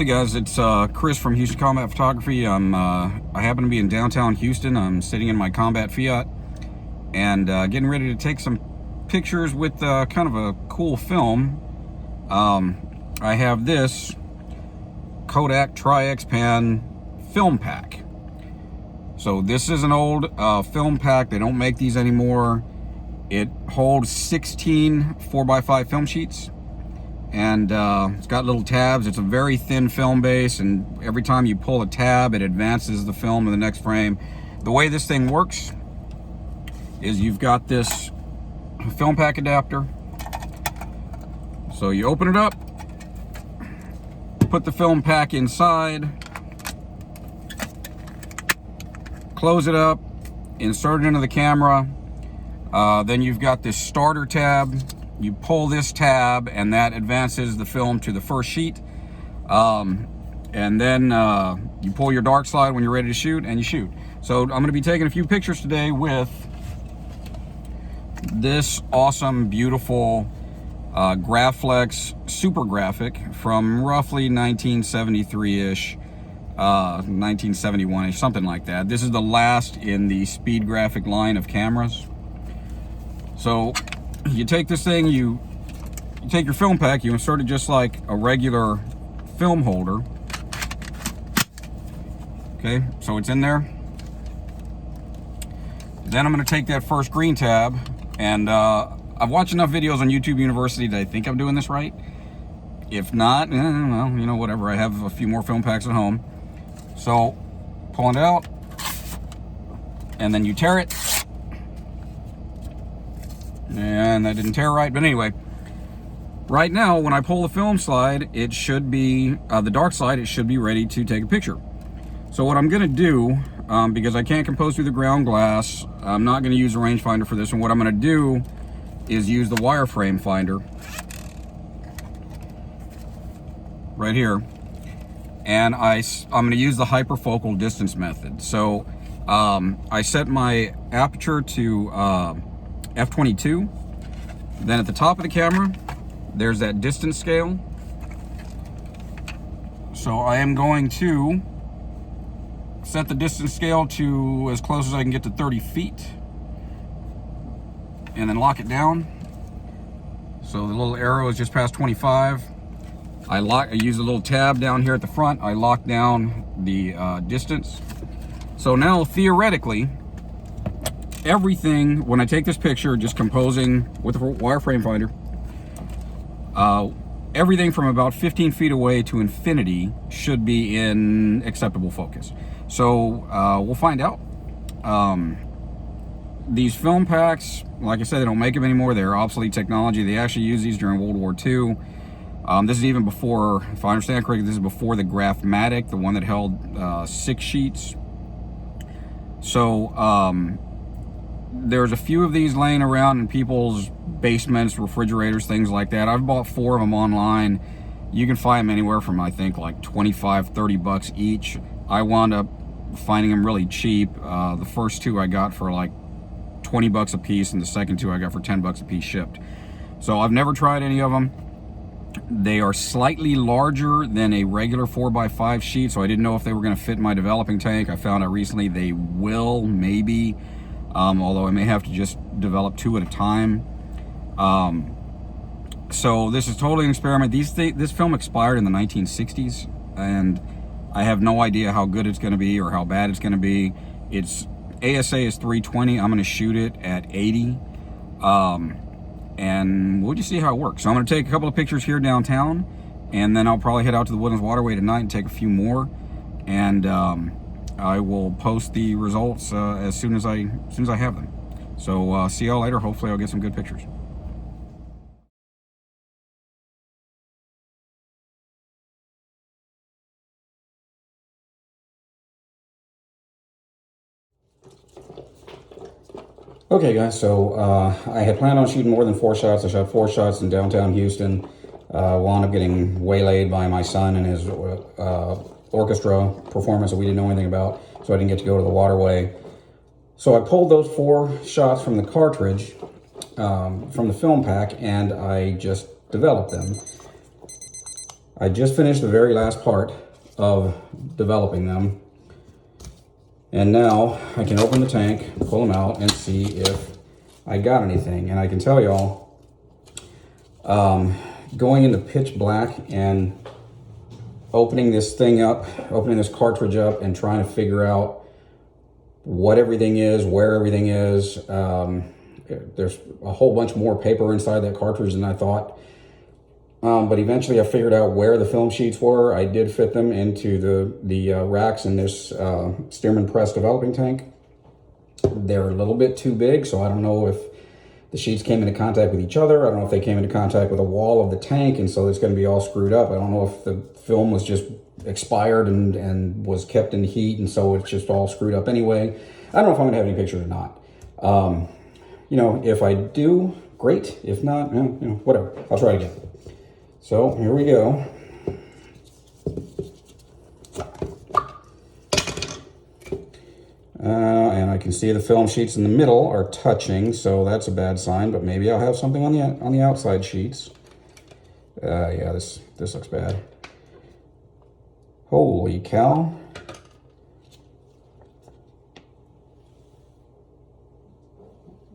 Hey guys, it's Chris from Houston Combat Photography. I happen to be in downtown Houston. I'm sitting in my Combat Fiat and getting ready to take some pictures with kind of a cool film. I have this Kodak Tri-X-Pan film pack. So this is an old film pack. They don't make these anymore. It holds 16 4x5 film sheets. And it's got little tabs. It's a very thin film base, and every time you pull a tab, it advances the film to the next frame. The way this thing works is you've got this film pack adapter. So you open it up, put the film pack inside, close it up, insert it into the camera. Then you've got this starter tab. You pull this tab and that advances the film to the first sheet. And then you pull your dark slide when you're ready to shoot, and you shoot. So I'm gonna be taking a few pictures today with this awesome, beautiful Graflex Super Graphic from roughly 1973-ish, 1971-ish, something like that. This is the last in the speed graphic line of cameras. So you take this thing, you take your film pack, you insert it just like a regular film holder. Okay, so it's in there. Then I'm going to take that first green tab, and I've watched enough videos on YouTube University that I think I'm doing this right. If not, well, you know, whatever. I have a few more film packs at home. So, pulling it out, and then you tear it. And that didn't tear right, but anyway, right now when I pull the film slide, it should be the dark slide, it should be ready to take a picture. So what I'm gonna do, because I can't compose through the ground glass, I'm not gonna use a rangefinder for this, and what I'm gonna do is use the wireframe finder right here, and I'm gonna use the hyperfocal distance method. So I set my aperture to f/22. Then at the top of the camera, there's that distance scale. So I am going to set the distance scale to as close as I can get to 30 feet. And then lock it down. So the little arrow is just past 25. I use a little tab down here at the front. I lock down the distance. So now theoretically, everything, when I take this picture, just composing with the wireframe finder, everything from about 15 feet away to infinity should be in acceptable focus. So we'll find out. These film packs, like I said, they don't make them anymore. They're obsolete technology. They actually used these during World War II. This is even before, if I understand correctly, this is before the Grafmatic, the one that held 6 sheets. So there's a few of these laying around in people's basements, refrigerators, things like that. I've bought 4 of them online. You can find them anywhere from, I think, like 25, 30 bucks each. I wound up finding them really cheap. The first 2 I got for like 20 bucks a piece, and the second 2 I got for 10 bucks a piece shipped. So I've never tried any of them. They are slightly larger than a regular 4x5 sheet, so I didn't know if they were going to fit in my developing tank. I found out recently they will, maybe. Although I may have to just develop 2 at a time. So this is totally an experiment. This film expired in the 1960s, and I have no idea how good it's going to be or how bad it's going to be. Its ASA is 320. I'm going to shoot it at 80. And we'll just see how it works. So I'm going to take a couple of pictures here downtown, and then I'll probably head out to the Woodlands Waterway tonight and take a few more. And I will post the results as soon as I have them. So see y'all later. Hopefully I'll get some good pictures. Okay guys, so I had planned on shooting more than 4 shots. I shot 4 shots in downtown Houston. Wound up getting waylaid by my son and his orchestra performance that we didn't know anything about, so I didn't get to go to the waterway. So I pulled those 4 shots from the cartridge, from the film pack, and I just developed them. I just finished the very last part of developing them. And now I can open the tank, pull them out, and see if I got anything. And I can tell y'all, going into pitch black and opening this thing up, opening this cartridge up and trying to figure out what everything is, where everything is. There's a whole bunch more paper inside that cartridge than I thought. But eventually I figured out where the film sheets were. I did fit them into the racks in this Stearman Press developing tank. They're a little bit too big, so I don't know if the sheets came into contact with each other. I don't know if they came into contact with a wall of the tank, and so it's going to be all screwed up. I don't know if the film was just expired and was kept in heat, and so it's just all screwed up anyway. I don't know if I'm going to have any pictures or not. You know, if I do, great. If not, you know, whatever. I'll try it again. So here we go. And I can see the film sheets in the middle are touching, so that's a bad sign, but maybe I'll have something on the outside sheets. Yeah, this looks bad. Holy cow.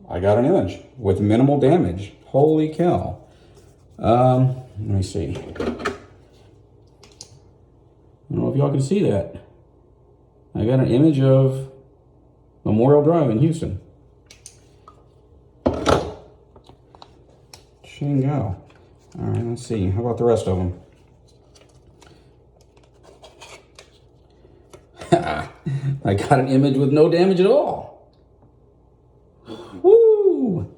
I got an image with minimal damage. Holy cow. Let me see. I don't know if y'all can see that. I got an image of Memorial Drive in Houston. Shingo. All right, let's see. How about the rest of them? I got an image with no damage at all. Woo!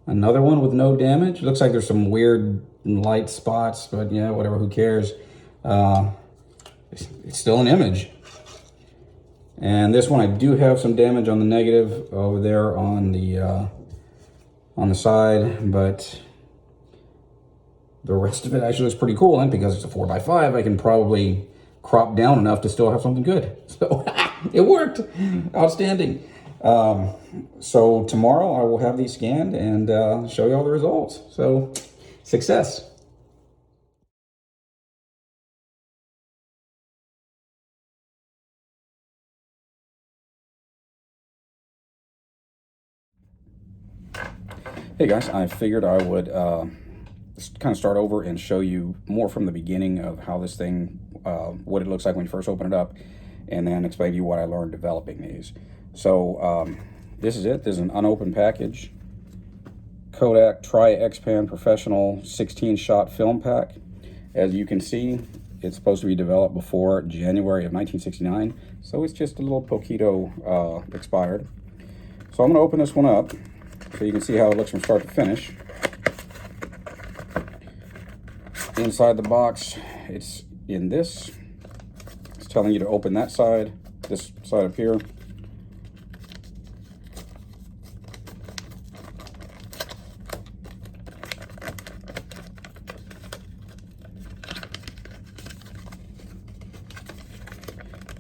Another one with no damage. Looks like there's some weird light spots, but yeah, whatever, who cares? It's still an image. And this one, I do have some damage on the negative over there on the side, but the rest of it actually looks pretty cool. And because it's a 4x5, I can probably crop down enough to still have something good. So it worked. Outstanding. So tomorrow I will have these scanned and show you all the results. So success. Hey guys, I figured I would kind of start over and show you more from the beginning of how this thing, what it looks like when you first open it up, and then explain to you what I learned developing these. So this is it. This is an unopened package. Kodak Tri-X-Pan Professional 16-shot film pack. As you can see, it's supposed to be developed before January of 1969, so it's just a little poquito expired. So I'm going to open this one up so you can see how it looks from start to finish. Inside the box, it's in this. It's telling you to open that side, this side up here.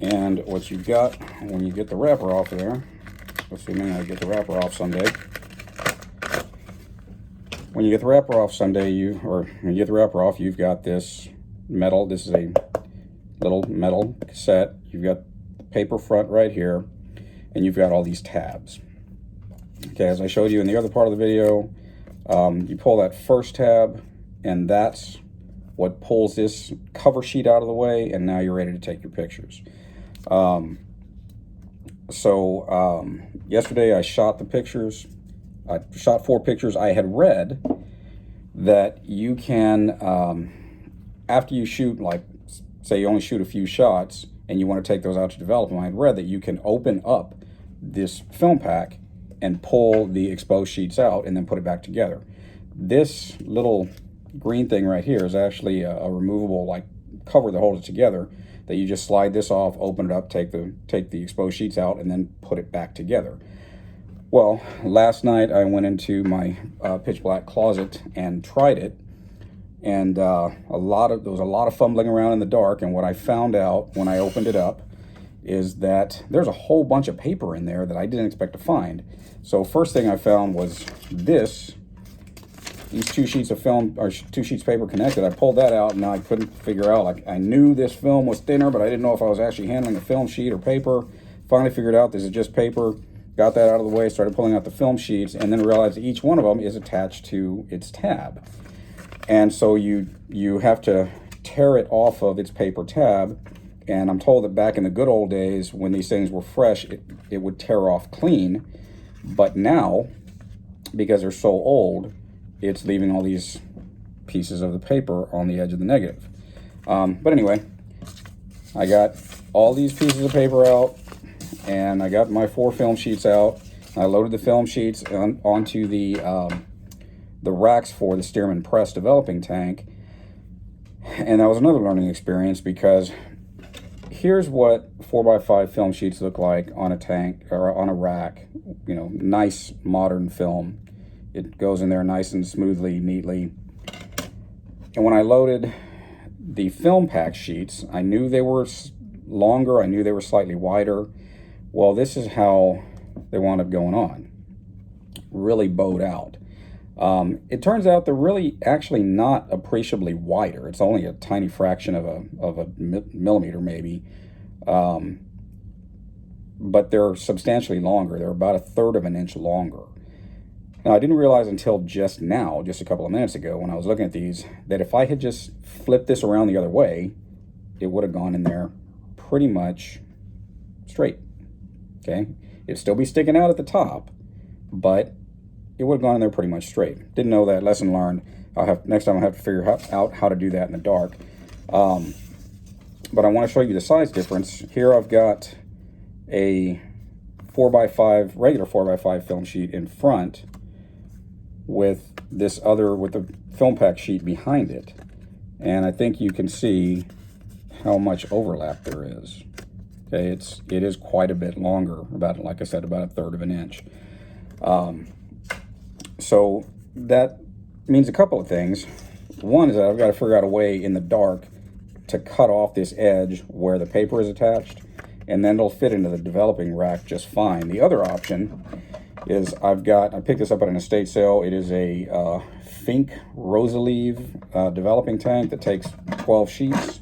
And what you've got when you get the wrapper off there, assuming I get the wrapper off someday. When you get the wrapper off someday, you've got this metal. This is a little metal cassette. You've got the paper front right here, and you've got all these tabs. Okay, as I showed you in the other part of the video, you pull that first tab, and that's what pulls this cover sheet out of the way, and now you're ready to take your pictures. Yesterday I shot the pictures. I shot 4 pictures. I had read that you can, after you shoot, like, say you only shoot a few shots and you want to take those out to develop them, I had read that you can open up this film pack and pull the exposed sheets out and then put it back together. This little green thing right here is actually a removable, like, cover that holds it together, that you just slide this off, open it up, take the exposed sheets out, and then put it back together. Well, last night I went into my pitch black closet and tried it, and there was a lot of fumbling around in the dark, and what I found out when I opened it up is that there's a whole bunch of paper in there that I didn't expect to find. So first thing I found was these 2 sheets of film, or 2 sheets of paper connected. I pulled that out and I couldn't figure out, like, I knew this film was thinner, but I didn't know if I was actually handling a film sheet or paper. Finally figured out this is just paper. Got that out of the way, started pulling out the film sheets, and then realized each one of them is attached to its tab. And so you have to tear it off of its paper tab. And I'm told that back in the good old days, when these things were fresh, it would tear off clean. But now, because they're so old, it's leaving all these pieces of the paper on the edge of the negative. But anyway, I got all these pieces of paper out, and I got my 4 film sheets out. I loaded the film sheets onto the racks for the Stearman Press developing tank. And that was another learning experience, because here's what 4x5 film sheets look like on a tank or on a rack. You know, nice modern film. It goes in there nice and smoothly, neatly. And when I loaded the film pack sheets, I knew they were longer, I knew they were slightly wider. Well, this is how they wound up going on. Really bowed out. It turns out they're really actually not appreciably wider. It's only a tiny fraction of a millimeter maybe. But they're substantially longer. They're about 1/3 of an inch longer. Now, I didn't realize until just now, just a couple of minutes ago, when I was looking at these, that if I had just flipped this around the other way, it would have gone in there pretty much straight. Okay? It'd still be sticking out at the top, but it would have gone in there pretty much straight. Didn't know that. Lesson learned. Next time I'll have to figure out how to do that in the dark. But I want to show you the size difference. Here I've got a 4x5, regular 4x5 film sheet in front with the film pack sheet behind it. And I think you can see how much overlap there is. Okay, it is quite a bit longer, about, like I said, about 1/3 of an inch. So that means a couple of things. One is that I've got to figure out a way in the dark to cut off this edge where the paper is attached, and then it'll fit into the developing rack just fine. The other option is I picked this up at an estate sale. It is a Fink Rosalieve developing tank that takes 12 sheets.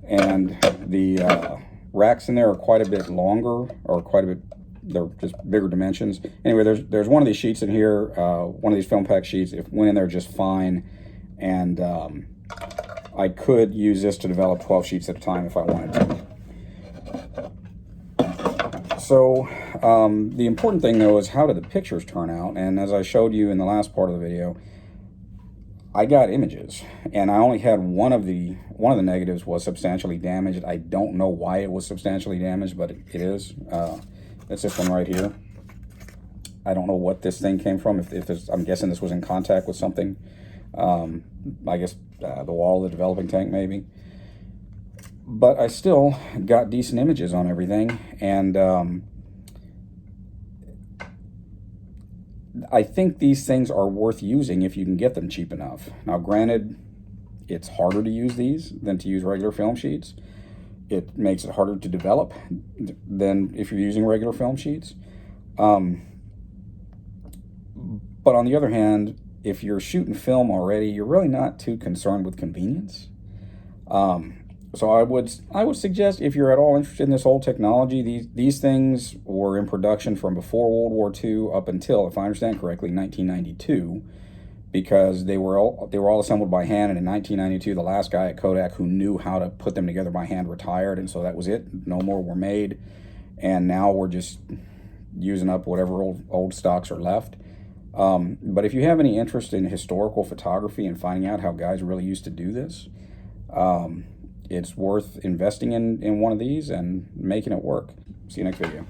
And the racks in there are quite a bit longer, or they're just bigger dimensions. Anyway, there's one of these sheets in here, one of these film pack sheets. It went in there just fine, and I could use this to develop 12 sheets at a time if I wanted to. So the important thing, though, is how did the pictures turn out? And as I showed you in the last part of the video, I got images, and I only had one of the negatives was substantially damaged. I don't know why it was substantially damaged, but it is. It's this one right here. I don't know what this thing came from. I'm guessing this was in contact with something. I guess the wall of the developing tank maybe. But I still got decent images on everything, and I think these things are worth using if you can get them cheap enough. Now, granted, it's harder to use these than to use regular film sheets. It makes it harder to develop than if you're using regular film sheets. But on the other hand, if you're shooting film already, you're really not too concerned with convenience. So I would suggest, if you're at all interested in this old technology, these things were in production from before World War II up until, if I understand correctly, 1992, because they were all assembled by hand. And in 1992, the last guy at Kodak who knew how to put them together by hand retired, and so that was it. No more were made, and now we're just using up whatever old stocks are left. But if you have any interest in historical photography and finding out how guys really used to do this, it's worth investing in one of these and making it work. See you next video.